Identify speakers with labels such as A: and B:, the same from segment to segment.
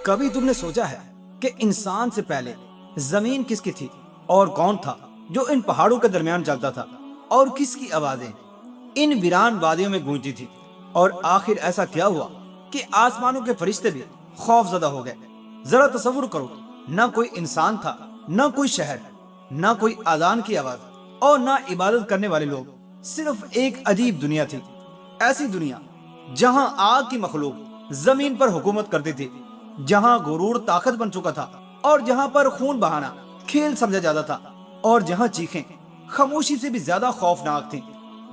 A: کبھی تم نے سوچا ہے کہ انسان سے پہلے زمین کس کی تھی اور کون تھا جو ان پہاڑوں کے درمیان چلتا تھا، اور کس کی آوازیں ان ویران وادیوں میں گونجتی تھی؟ اور آخر ایسا کیا ہوا کہ آسمانوں کے فرشتے بھی خوف زدہ ہو گئے؟ ذرا تصور کرو، نہ کوئی انسان تھا، نہ کوئی شہر، نہ کوئی اذان کی آواز، اور نہ عبادت کرنے والے لوگ، صرف ایک عجیب دنیا تھی۔ ایسی دنیا جہاں آگ کی مخلوق زمین پر حکومت کرتی تھی، جہاں غرور طاقت بن چکا تھا، اور جہاں پر خون بہانا کھیل سمجھا جاتا تھا، اور جہاں چیخیں خاموشی سے بھی زیادہ خوفناک تھیں۔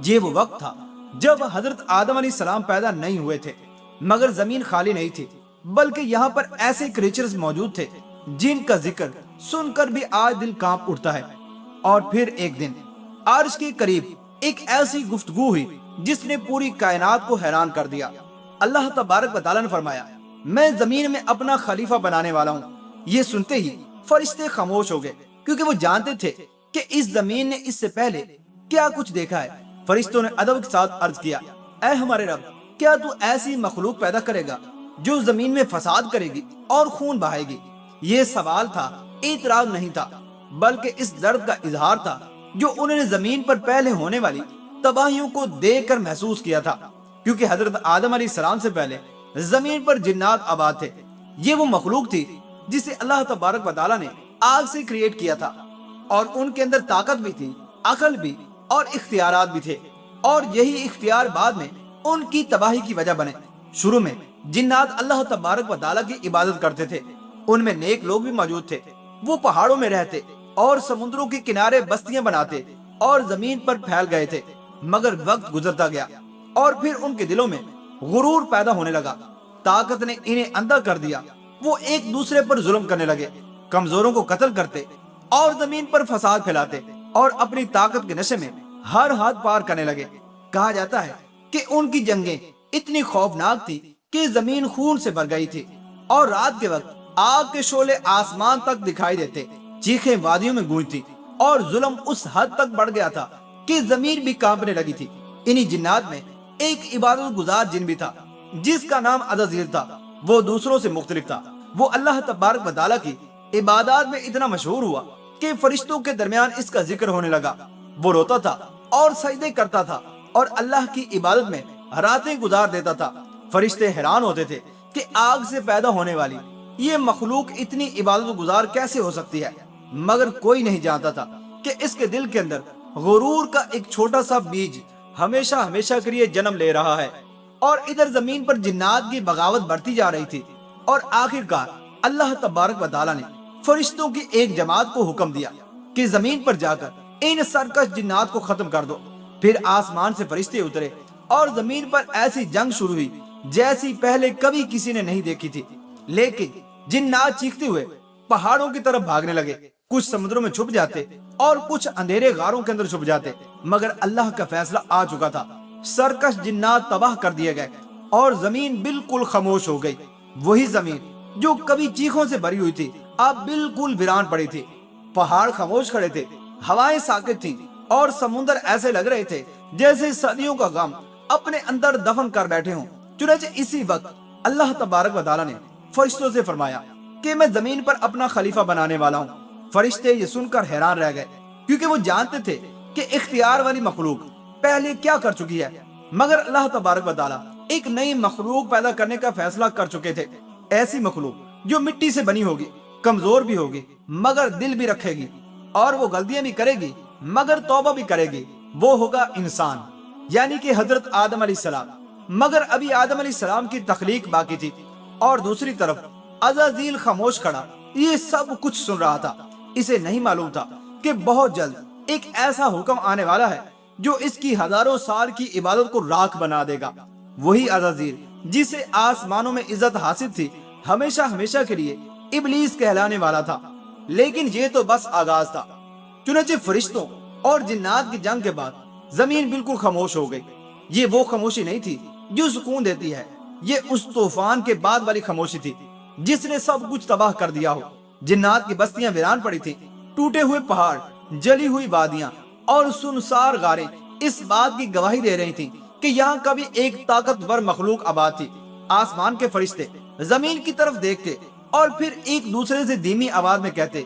A: یہ وہ وقت تھا جب حضرت آدم علیہ السلام پیدا نہیں ہوئے تھے، مگر زمین خالی نہیں تھی، بلکہ یہاں پر ایسے کریچرز موجود تھے جن کا ذکر سن کر بھی آج دل کانپ اٹھتا ہے۔ اور پھر ایک دن عرش کے قریب ایک ایسی گفتگو ہوئی جس نے پوری کائنات کو حیران کر دیا۔ اللہ تبارک و تعالیٰ نے فرمایا، میں زمین میں اپنا خلیفہ بنانے والا ہوں۔ یہ سنتے ہی فرشتے خاموش ہو گئے، کیونکہ وہ جانتے تھے کہ اس زمین نے اس سے پہلے کیا کچھ دیکھا ہے۔ فرشتوں نے ادب کے ساتھ عرض کیا، اے ہمارے رب، کیا تو ایسی مخلوق پیدا کرے گا جو زمین میں فساد کرے گی اور خون بہائے گی؟ یہ سوال تھا، اعتراض نہیں تھا، بلکہ اس درد کا اظہار تھا جو انہوں نے زمین پر پہلے ہونے والی تباہیوں کو دیکھ کر محسوس کیا تھا۔ کیونکہ حضرت آدم علیہ السلام سے پہلے زمین پر جنات آباد تھے۔ یہ وہ مخلوق تھی جسے اللہ تبارک و تعالیٰ نے آگ سے کریٹ کیا تھا، اور ان کے اندر طاقت بھی تھی، عقل بھی، اور اختیارات بھی تھے، اور یہی اختیار بعد میں ان کی تباہی کی وجہ بنے۔ شروع میں جنات اللہ تبارک و تعالیٰ کی عبادت کرتے تھے، ان میں نیک لوگ بھی موجود تھے۔ وہ پہاڑوں میں رہتے اور سمندروں کے کنارے بستیاں بناتے اور زمین پر پھیل گئے تھے، مگر وقت گزرتا گیا اور پھر ان کے دلوں میں غرور پیدا ہونے لگا۔ طاقت نے انہیں اندھا کر دیا، وہ ایک دوسرے پر ظلم کرنے لگے، کمزوروں کو قتل کرتے اور زمین پر فساد پھیلاتے، اور اپنی طاقت کے نشے میں ہر حد پار کرنے لگے۔ کہا جاتا ہے کہ ان کی جنگیں اتنی خوفناک تھی کہ زمین خون سے بھر گئی تھی، اور رات کے وقت آگ کے شعلے آسمان تک دکھائی دیتے، چیخیں وادیوں میں گونجتی، اور ظلم اس حد تک بڑھ گیا تھا کہ زمین بھی کانپنے لگی تھی۔ انہی جنات میں ایک عبادت گزار جن بھی تھا جس کا نام عزازیل تھا۔ وہ دوسروں سے مختلف تھا، وہ اللہ تبارک و تعالیٰ کی عبادات میں اتنا مشہور ہوا کہ فرشتوں کے درمیان اس کا ذکر ہونے لگا۔ وہ روتا تھا اور سجدے کرتا تھا اور اللہ کی عبادت میں راتیں گزار دیتا تھا۔ فرشتے حیران ہوتے تھے کہ آگ سے پیدا ہونے والی یہ مخلوق اتنی عبادت گزار کیسے ہو سکتی ہے، مگر کوئی نہیں جانتا تھا کہ اس کے دل کے اندر غرور کا ایک چھوٹا سا بیج ہمیشہ ہمیشہ کے لیے جنم لے رہا ہے۔ اور ادھر زمین پر جنات کی بغاوت بڑھتی جا رہی تھی، اور آخرکار اللہ تبارک و تعالیٰ نے فرشتوں کی ایک جماعت کو حکم دیا کہ زمین پر جا کر ان سرکش جنات کو ختم کر دو۔ پھر آسمان سے فرشتے اترے اور زمین پر ایسی جنگ شروع ہوئی جیسی پہلے کبھی کسی نے نہیں دیکھی تھی۔ لیکن جنات چیختے ہوئے پہاڑوں کی طرف بھاگنے لگے، کچھ سمندروں میں چھپ جاتے اور کچھ اندھیرے غاروں کے اندر چھپ جاتے، مگر اللہ کا فیصلہ آ چکا تھا۔ سرکش جنات تباہ کر دیے گئے اور زمین بالکل خاموش ہو گئی۔ وہی زمین جو کبھی چیخوں سے بھری ہوئی تھی اب بالکل ویران پڑی تھی۔ پہاڑ خاموش کھڑے تھے، ہوائیں ساکت تھیں، اور سمندر ایسے لگ رہے تھے جیسے صدیوں کا غم اپنے اندر دفن کر بیٹھے ہوں۔ چنانچہ اسی وقت اللہ تبارک و تعالیٰ نے فرشتوں سے فرمایا کہ میں زمین پر اپنا خلیفہ بنانے والا ہوں۔ فرشتے یہ سن کر حیران رہ گئے، کیونکہ وہ جانتے تھے کہ اختیار والی مخلوق پہلے کیا کر چکی ہے، مگر اللہ تبارک و تعالیٰ ایک نئی مخلوق پیدا کرنے کا فیصلہ کر چکے تھے۔ ایسی مخلوق جو مٹی سے بنی ہوگی، کمزور بھی ہوگی مگر دل بھی رکھے گی، اور وہ غلطیاں بھی کرے گی مگر توبہ بھی کرے گی۔ وہ ہوگا انسان، یعنی کہ حضرت آدم علیہ السلام۔ مگر ابھی آدم علیہ السلام کی تخلیق باقی تھی، اور دوسری طرف عزازیل خاموش کھڑا یہ سب کچھ سن رہا تھا۔ اسے نہیں معلوم تھا کہ بہت جلد ایک ایسا حکم آنے والا ہے جو اس کی ہزاروں سال کی عبادت کو راکھ بنا دے گا۔ وہی عزازیل جسے آسمانوں میں عزت حاصل تھی ہمیشہ ہمیشہ کے لیے ابلیس کہلانے والا تھا۔ لیکن یہ تو بس آغاز تھا۔ چنانچہ فرشتوں اور جنات کی جنگ کے بعد زمین بالکل خاموش ہو گئی۔ یہ وہ خاموشی نہیں تھی جو سکون دیتی ہے، یہ اس طوفان کے بعد والی خاموشی تھی جس نے سب کچھ تباہ کر دیا ہو۔ جنات کی بستیاں ویران پڑی تھیں، ٹوٹے ہوئے پہاڑ، جلی ہوئی وادیاں اور سنسار غاریں اس بات کی گواہی دے رہی تھیں کہ یہاں کبھی ایک طاقتور مخلوق آباد تھی۔ آسمان کے فرشتے زمین کی طرف دیکھتے اور پھر ایک دوسرے سے دھیمی آواز میں کہتے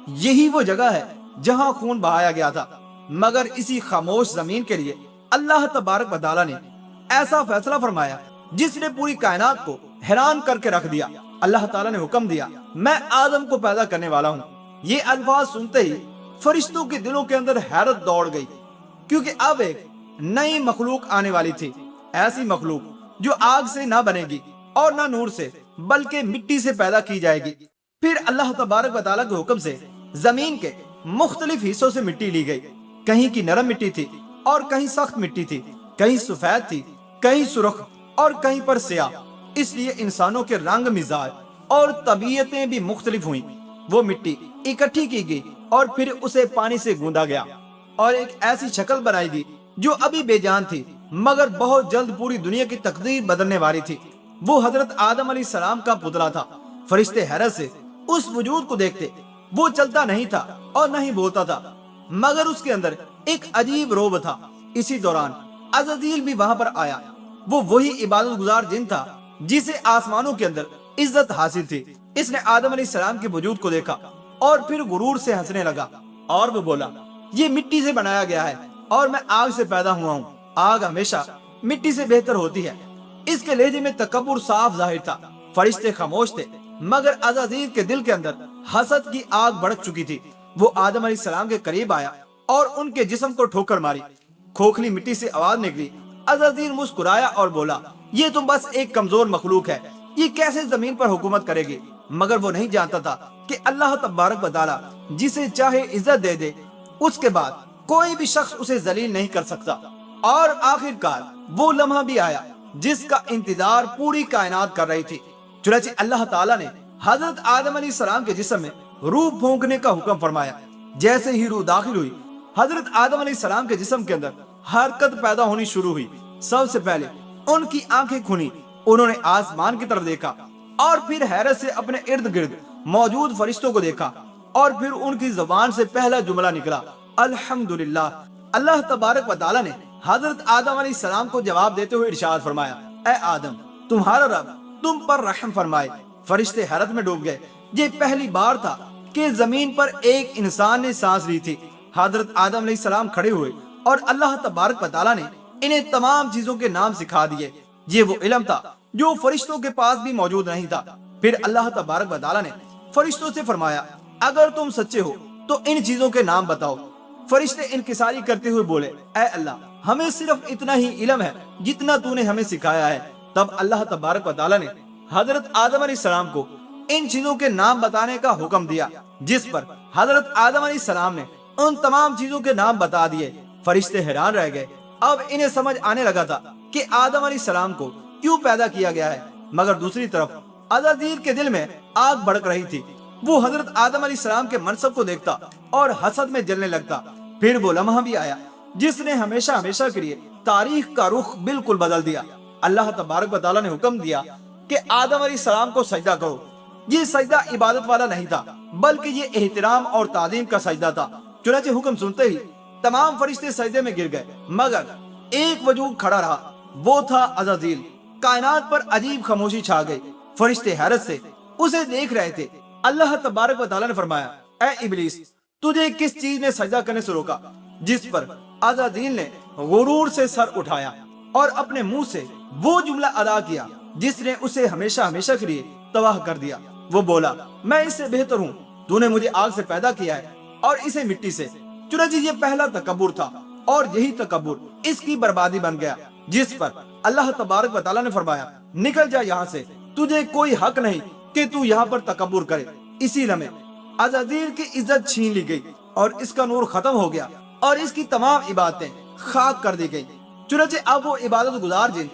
A: یہی وہ جگہ ہے جہاں خون بہایا گیا تھا۔ مگر اسی خاموش زمین کے لیے اللہ تبارک و تعالیٰ نے ایسا فیصلہ فرمایا جس نے پوری کائنات کو حیران کر کے رکھ دیا۔ اللہ تعالیٰ نے حکم دیا میں آدم کو پیدا کرنے والا ہوں۔ یہ الفاظ سنتے ہی فرشتوں کے دلوں کے اندر حیرت دوڑ گئی، کیونکہ اب ایک نئی مخلوق آنے والی تھی، ایسی مخلوق جو آگ سے نہ بنے گی اور نہ نور سے بلکہ مٹی سے پیدا کی جائے گی۔ پھر اللہ تبارک و تعالیٰ کے حکم سے زمین کے مختلف حصوں سے مٹی لی گئی، کہیں کی نرم مٹی تھی اور کہیں سخت مٹی تھی، کہیں سفید تھی، کہیں سرخ اور کہیں پر سیاہ۔ اس لیے انسانوں کے رنگ مزاج اور طبیعتیں بھی مختلف ہوئیں۔ وہ مٹی اکٹھی کی گئی اور پھر اسے پانی سے گوندا گیا اور ایک ایسی شکل بنائی گئی جو ابھی بے جان تھی مگر بہت جلد پوری دنیا کی تقدیر بدلنے والی تھی۔ وہ حضرت آدم علیہ السلام کا پتلا تھا۔ فرشتے حیرت سے اس وجود کو دیکھتے۔ وہ چلتا نہیں تھا اور نہ ہی بولتا تھا، مگر اس کے اندر ایک عجیب روب تھا۔ اسی دوران عزازیل بھی وہاں پر آیا۔ وہ وہی عبادت گزار جن تھا جسے آسمانوں کے اندر عزت حاصل تھی۔ اس نے آدم علیہ السلام کے وجود کو دیکھا اور پھر غرور سے ہنسنے لگا اور وہ بولا یہ مٹی سے بنایا گیا ہے اور میں آگ سے پیدا ہوا ہوں۔ آگ ہمیشہ مٹی سے بہتر ہوتی ہے۔ اس کے لہجے میں تکبر صاف ظاہر تھا۔ فرشتے خاموش تھے مگر عزازیل کے دل کے اندر حسد کی آگ بھڑک چکی تھی۔ وہ آدم علیہ السلام کے قریب آیا اور ان کے جسم کو ٹھوکر ماری۔ کھوکھلی مٹی سے آواز نکلی۔ عزازیل مسکرایا اور بولا یہ تو بس ایک کمزور مخلوق ہے، یہ کیسے زمین پر حکومت کرے گی؟ مگر وہ نہیں جانتا تھا کہ اللہ تبارک و تعالیٰ جسے چاہے عزت دے دے، اس کے بعد کوئی بھی شخص اسے ذلیل نہیں کر سکتا۔ اور آخر کار وہ لمحہ بھی آیا جس کا انتظار پوری کائنات کر رہی تھی۔ چنانچہ اللہ تعالیٰ نے حضرت آدم علیہ السلام کے جسم میں روح پھونکنے کا حکم فرمایا۔ جیسے ہی روح داخل ہوئی، حضرت آدم علیہ السلام کے جسم کے اندر حرکت پیدا ہونی شروع ہوئی۔ سب سے پہلے ان کی آنکھیں کھلی، انہوں نے آسمان کی طرف دیکھا اور پھر حیرت سے اپنے ارد گرد موجود فرشتوں کو دیکھا، اور پھر ان کی زبان سے پہلا جملہ نکلا الحمدللہ۔ اللہ تبارک و تعالیٰ نے حضرت آدم علیہ السلام کو جواب دیتے ہوئے ارشاد فرمایا اے آدم تمہارا رب تم پر رحم فرمائے۔ فرشتے حیرت میں ڈوب گئے۔ یہ پہلی بار تھا کہ زمین پر ایک انسان نے سانس لی تھی۔ حضرت آدم علیہ السلام کھڑے ہوئے اور اللہ تبارک و تعالیٰ نے انہیں تمام چیزوں کے نام سکھا دیے۔ یہ وہ علم تھا جو فرشتوں کے پاس بھی موجود نہیں تھا۔ پھر اللہ تبارک و تعالیٰ نے فرشتوں سے فرمایا اگر تم سچے ہو تو ان چیزوں کے نام بتاؤ۔ فرشتے انکساری کرتے ہوئے بولے اے اللہ ہمیں صرف اتنا ہی علم ہے جتنا تو نے ہمیں سکھایا ہے۔ تب اللہ تبارک و تعالیٰ نے حضرت آدم علیہ السلام کو ان چیزوں کے نام بتانے کا حکم دیا، جس پر حضرت آدم علیہ السلام نے ان تمام چیزوں کے نام بتا دیے۔ فرشتے حیران رہ گئے۔ اب انہیں سمجھ آنے لگا تھا کہ آدم علیہ السلام کو کیوں پیدا کیا گیا ہے، مگر دوسری طرف عزازیل کے دل میں آگ بھڑک رہی تھی۔ وہ حضرت آدم علیہ السلام کے منصب کو دیکھتا اور حسد میں جلنے لگتا۔ پھر وہ لمحہ بھی آیا جس نے ہمیشہ ہمیشہ کے لیے تاریخ کا رخ بالکل بدل دیا۔ اللہ تبارک و تعالیٰ نے حکم دیا کہ آدم علیہ السلام کو سجدہ کرو۔ یہ سجدہ عبادت والا نہیں تھا بلکہ یہ احترام اور تعظیم کا سجدہ تھا۔ چنانچہ حکم سنتے ہی تمام فرشتے سجدے میں گر گئے مگر ایک وجود کھڑا رہا، وہ تھا عزازیل۔ کائنات پر عجیب خاموشی چھا گئی۔ فرشتے حیرت سے اسے دیکھ رہے تھے۔ اللہ تبارک و تعالیٰ نے فرمایا اے ابلیس تجھے کس چیز نے سجدہ کرنے سے روکا؟ جس پر عزازیل نے غرور سے سر اٹھایا اور اپنے منہ سے وہ جملہ ادا کیا جس نے اسے ہمیشہ ہمیشہ کے لیے تباہ کر دیا۔ وہ بولا میں اس سے بہتر ہوں، تو نے مجھے آگ سے پیدا کیا ہے اور اسے مٹی سے۔ چنانچہ یہ پہلا تکبر تھا اور یہی تکبر اس کی بربادی بن گیا، جس پر اللہ تبارک و تعالیٰ نے فرمایا نکل جا یہاں سے، تجھے کوئی حق نہیں کہ تو یہاں پر تکبر کرے۔ اسی لمحے عزازیل کی عزت چھین لی گئی اور اس کا نور ختم ہو گیا اور اس کی تمام عبادتیں خاک کر دی گئی۔ چنانچہ اب وہ عبادت گزار جن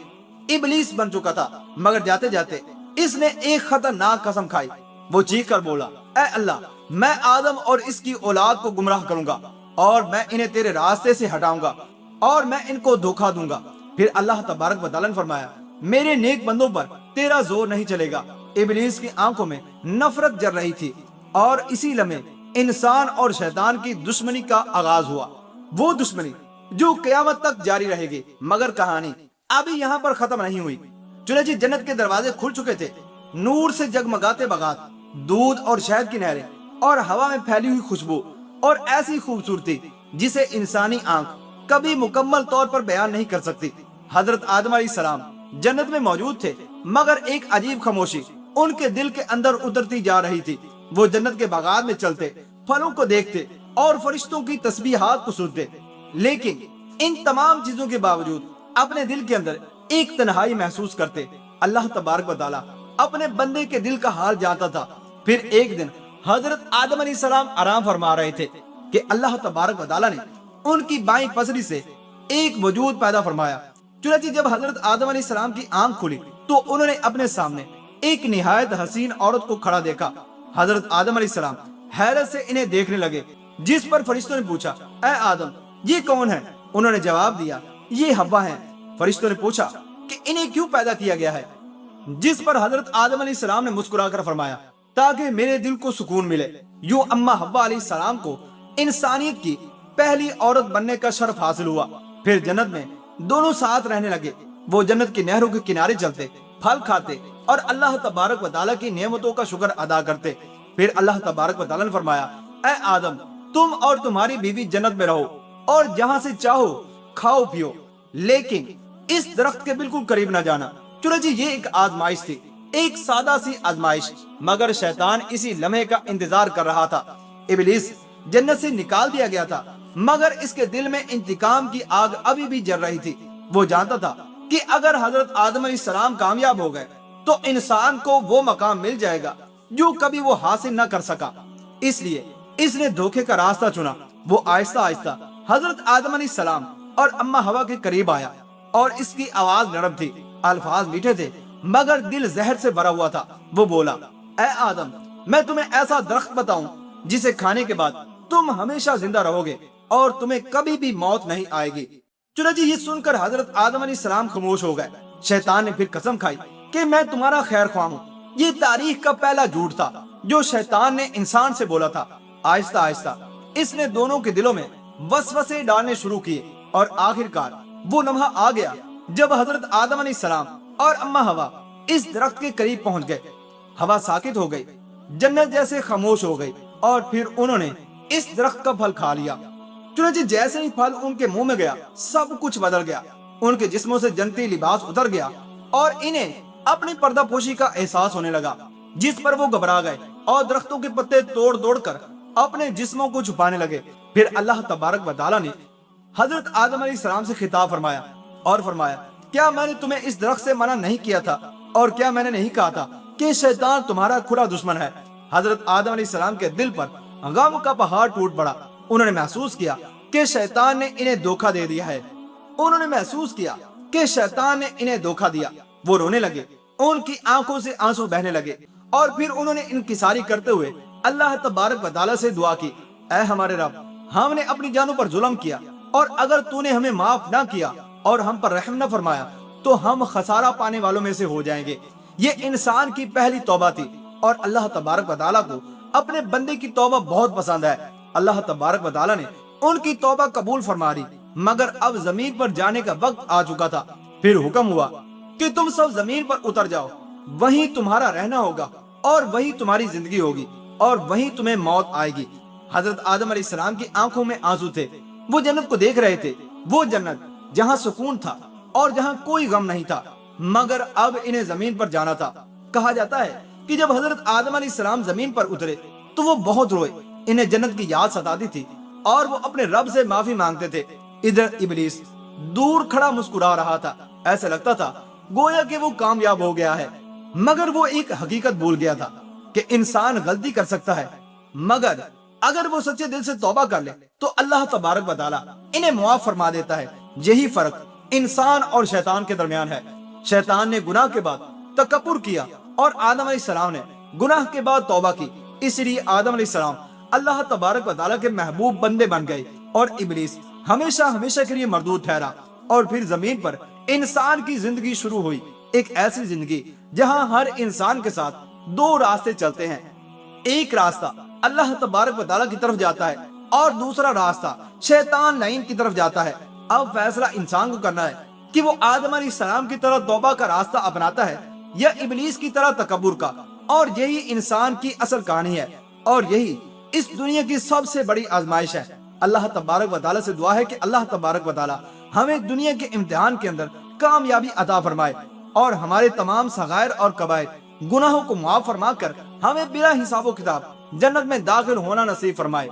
A: ابلیس بن چکا تھا، مگر جاتے جاتے اس نے ایک خطرناک قسم کھائی۔ وہ چیخ کر بولا اے اللہ میں آدم اور اس کی اولاد کو گمراہ کروں گا اور میں انہیں تیرے راستے سے ہٹاؤں گا اور میں ان کو دھوکہ دوں گا۔ پھر اللہ تبارک و تعالیٰ نے فرمایا میرے نیک بندوں پر تیرا زور نہیں چلے گا۔ ابلیس کی آنکھوں میں نفرت جل رہی تھی اور اسی لمحے انسان اور شیطان کی دشمنی کا آغاز ہوا، وہ دشمنی جو قیامت تک جاری رہے گی۔ مگر کہانی ابھی یہاں پر ختم نہیں ہوئی۔ چنانچہ جنت کے دروازے کھل چکے تھے، نور سے جگمگاتے بغات دودھ اور شہد کی نہریں اور ہوا میں پھیلی ہوئی خوشبو اور ایسی خوبصورتی جسے انسانی آنکھ کبھی مکمل طور پر بیان نہیں کر سکتی۔ حضرت آدم علیہ السلام جنت میں موجود تھے، مگر ایک عجیب خاموشی ان کے دل کے اندر اترتی جا رہی تھی۔ وہ جنت کے باغات میں چلتے، پھلوں کو دیکھتے اور فرشتوں کی تسبیحات کو سنتے، لیکن ان تمام چیزوں کے باوجود اپنے دل کے اندر ایک تنہائی محسوس کرتے۔ اللہ تبارک و تعالیٰ اپنے بندے کے دل کا حال جانتا تھا۔ پھر ایک دن حضرت آدم علیہ السلام آرام فرما رہے تھے کہ اللہ تبارک و تعالیٰ نے ان کی بائیں پسلی سے ایک وجود پیدا فرمایا۔ چنانچہ جب حضرت آدم علیہ السلام کی آنکھ کھلی تو انہوں نے اپنے سامنے ایک نہایت حسین عورت کو کھڑا دیکھا۔ حضرت آدم علیہ السلام حیرت سے انہیں دیکھنے لگے، جس پر فرشتوں نے پوچھا، اے آدم، یہ کون ہے؟ انہوں نے جواب دیا، یہ حوا ہیں۔ فرشتوں نے پوچھا کہ انہیں کیوں پیدا کیا گیا ہے؟ جس پر حضرت آدم علیہ السلام نے مسکرا کر فرمایا، تاکہ میرے دل کو سکون ملے۔ یوں اما حوا علیہ السلام کو انسانیت کی پہلی عورت بننے کا شرف حاصل ہوا۔ پھر جنت میں دونوں ساتھ رہنے لگے۔ وہ جنت کی نہروں کے کنارے چلتے، پھل کھاتے اور اللہ تبارک و تعالیٰ کی نعمتوں کا شکر ادا کرتے۔ پھر اللہ تبارک و تعالیٰ نے فرمایا، اے آدم، تم اور تمہاری بیوی جنت میں رہو اور جہاں سے چاہو کھاؤ پیو، لیکن اس درخت کے بالکل قریب نہ جانا۔ چنانچہ یہ ایک آزمائش تھی، ایک سادہ سی آزمائش، مگر شیطان اسی لمحے کا انتظار کر رہا تھا۔ ابلیس جنت سے نکال دیا گیا تھا، مگر اس کے دل میں انتقام کی آگ ابھی بھی جل رہی تھی۔ وہ جانتا تھا کہ اگر حضرت آدم علیہ السلام کامیاب ہو گئے تو انسان کو وہ مقام مل جائے گا جو کبھی وہ حاصل نہ کر سکا۔ اس لیے اس نے دھوکے کا راستہ چنا۔ وہ آہستہ آہستہ حضرت آدم علیہ السلام اور اما حوا کے قریب آیا، اور اس کی آواز نرم تھی، الفاظ میٹھے تھے، مگر دل زہر سے بھرا ہوا تھا۔ وہ بولا، اے آدم، میں تمہیں ایسا درخت بتاؤں جسے کھانے کے بعد تم ہمیشہ زندہ رہو گے اور تمہیں کبھی بھی موت نہیں آئے گی۔ چنانچہ یہ سن کر حضرت آدم علیہ السلام خاموش ہو گئے۔ شیطان نے پھر قسم کھائی کہ میں تمہارا خیر خواہ ہوں۔ یہ تاریخ کا پہلا جھوٹ تھا جو شیطان نے انسان سے بولا تھا۔ آہستہ آہستہ اس نے دونوں کے دلوں میں وسوسے ڈالنے شروع کیے، اور آخر کار وہ لمحہ آ گیا جب حضرت آدم علیہ السلام اور اما حوا اس درخت کے قریب پہنچ گئے۔ ہوا ساکت ہو گئی، جنت جیسے خاموش ہو گئی، اور پھر انہوں نے اس درخت کا پھل کھا لیا۔ چنانچہ جیسے ہی پھل ان کے منہ میں گیا، سب کچھ بدل گیا۔ ان کے جسموں سے جنتی لباس اتر گیا اور انہیں اپنی پردہ پوشی کا احساس ہونے لگا، جس پر وہ گھبرا گئے اور درختوں کے پتے توڑ توڑ کر اپنے جسموں کو چھپانے لگے۔ پھر اللہ تبارک و تعالیٰ نے حضرت آدم علیہ السلام سے خطاب فرمایا اور فرمایا، کیا میں نے تمہیں اس درخت سے منع نہیں کیا تھا؟ اور کیا میں نے نہیں کہا تھا کہ شیطان تمہارا کھلا دشمن ہے؟ حضرت آدم علیہ السلام کے دل پر غم کا پہاڑ ٹوٹ پڑا۔ انہوں نے محسوس کیا کہ شیطان نے انہیں دھوکہ دے دیا ہے۔ انہوں نے محسوس کیا کہ شیطان نے انہیں دھوکہ دیا۔ وہ رونے لگے، ان کی آنکھوں سے آنسو بہنے لگے، اور پھر انہوں نے انکساری کرتے ہوئے اللہ تبارک و تعالیٰ سے دعا کی، اے ہمارے رب، ہم نے اپنی جانوں پر ظلم کیا، اور اگر تو نے ہمیں معاف نہ کیا اور ہم پر رحم نہ فرمایا تو ہم خسارہ پانے والوں میں سے ہو جائیں گے۔ یہ انسان کی پہلی توبہ تھی، اور اللہ تبارک و تعالیٰ کو اپنے بندے کی توبہ بہت پسند ہے۔ اللہ تبارک و تعالیٰ نے ان کی توبہ قبول فرما لی، مگر اب زمین پر جانے کا وقت آ چکا تھا۔ پھر حکم ہوا کہ تم سب زمین پر اتر جاؤ، وہیں تمہارا رہنا ہوگا، اور وہیں تمہاری زندگی ہوگی، اور وہیں تمہیں موت آئے گی۔ حضرت آدم علیہ السلام کی آنکھوں میں آنسو تھے۔ وہ جنت کو دیکھ رہے تھے، وہ جنت جہاں سکون تھا اور جہاں کوئی غم نہیں تھا، مگر اب انہیں زمین پر جانا تھا۔ کہا جاتا ہے کہ جب حضرت آدم علیہ السلام زمین پر اترے تو وہ بہت روئے، انہیں جنت کی یاد ستاتی تھی، اور وہ اپنے رب سے معافی مانگتے تھے۔ ادھر ابلیس دور کھڑا مسکرا رہا تھا، ایسا لگتا تھا گویا کہ وہ کامیاب ہو گیا ہے، مگر وہ ایک حقیقت بھول گیا تھا کہ انسان غلطی کر سکتا ہے، مگر اگر وہ سچے دل سے توبہ کر لے تو اللہ تبارک و تعالیٰ انہیں معاف فرما دیتا ہے۔ یہی فرق انسان اور شیطان کے درمیان ہے۔ شیطان نے گناہ کے بعد تکبر کیا، اور آدم علیہ السلام نے گناہ کے بعد توبہ کی، اس لیے آدم علیہ السلام اللہ تبارک و تعالیٰ کے محبوب بندے بن گئے، اور ابلیس ہمیشہ ہمیشہ کے لیے مردود ٹھہرا۔ اور پھر زمین پر انسان کی زندگی شروع ہوئی، ایک ایسی زندگی جہاں ہر انسان کے ساتھ دو راستے چلتے ہیں۔ ایک راستہ اللہ تبارک و تعالیٰ کی طرف جاتا ہے، اور دوسرا راستہ شیطان لعین کی طرف جاتا ہے۔ اب فیصلہ انسان کو کرنا ہے کہ وہ آدم علیہ السلام کی طرح توبہ کا راستہ اپناتا ہے یا ابلیس کی طرح تکبر کا۔ اور یہی انسان کی اصل کہانی ہے، اور یہی اس دنیا کی سب سے بڑی آزمائش ہے۔ اللہ تبارک و تعالیٰ سے دعا ہے کہ اللہ تبارک و تعالیٰ ہمیں دنیا کے امتحان کے اندر کامیابی عطا فرمائے، اور ہمارے تمام صغائر اور کبائر گناہوں کو معاف فرما کر ہمیں بلا حساب و کتاب جنت میں داخل ہونا نصیب فرمائے۔